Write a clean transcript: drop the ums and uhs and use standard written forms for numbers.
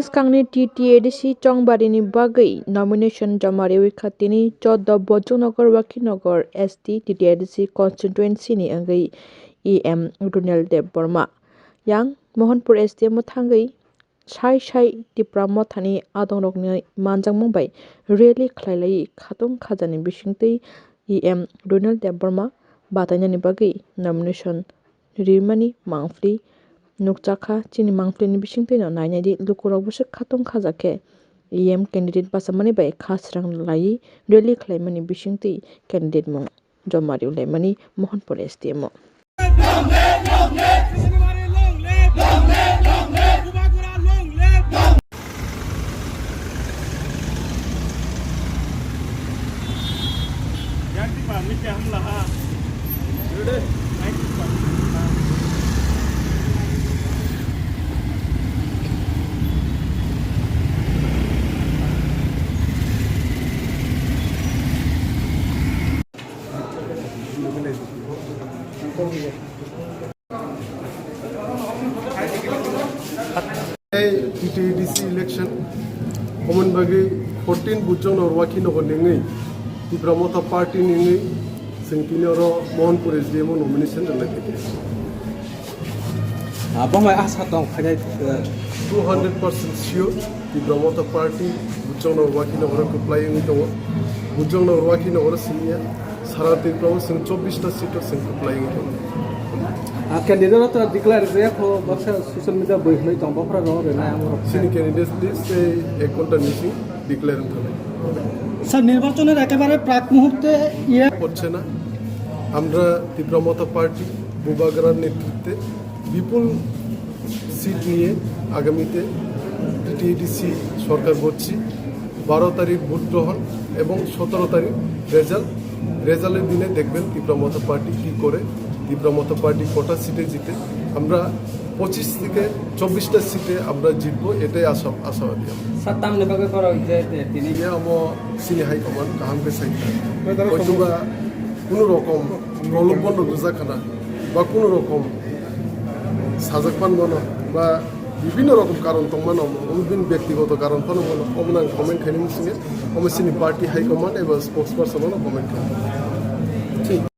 Kangni TTADC Chongbarini Bagai nomination Jamari Wikhatini Chodda Bojongnagar Wakinagar ST TTADC constituency ni angai EM Runal Dev Burma yang Mohanpur ST Mothangai Shai Tipra Mothani Adonokni Manjang Mumbai really Klailai Khatung Khajani Bishingti EM Runal Dev Burma Batanyani Bagai nomination Rimani Mangfli Nukchakha chini mangflini bisingtwi no nainadi lukurok busi khatung khajake EM candidate basamani bai khasrang lai rally khlaimani bisingtwi candidate mung jomari ulaimani Mohanpur STM TTADC election common bagi 14 bujang nor waki no nengai di Pramota party nengai sengkini oro Mohanpur SDM nomination dan lagi apa mai asa tong khajai 200% sure di Pramota party bujang nor waki no oro apply ngi to bujang nor waki no oro sinia sara Tripura sing 24 ta seat sing apply ngi to candidate to declare ko baksa social media boy tong bafra ro na amro sini candidate list ek ঘন্টা meeting declare হবে sir নির্বাচনের একেবারে প্রাক মুহূর্তে হচ্ছে না আমরা তীব্রমতা party বুবাগরার নেতৃত্বে বিপুল সিট নিয়ে আগামীতে টিটিএডিসি সরকার করছি 12 তারিখ ভোট গ্রহণ এবং 17 তারিখ রেজাল্টের দিনে দেখবেন তীব্রমতা পার্টি কি করে তীব্রমতা পার্টি কটা সিটে জিতে আমরা 25 থেকে 24টা সিটে আমরা জিতবো এটাই আশাবাদী সাতাম নেবাকে করা হইছে তিনি আমো সিনি হাই কমান কাহামকে সাইতা হয়তোবা কোনো রকম প্রলোভন রোজাখানা বা কোনো রকম সাজাকপান মনো বা বিভিন্ন রকম কারণ তোমার বিভিন্ন ব্যক্তিগত কারণ কোনো মনো অমনাং কমেন্ট খাইনি মুসিঙে অমসিনি পার্টি হাই কমান্ড এবং স্পোক্সপারসন কমেন্ট খাইনি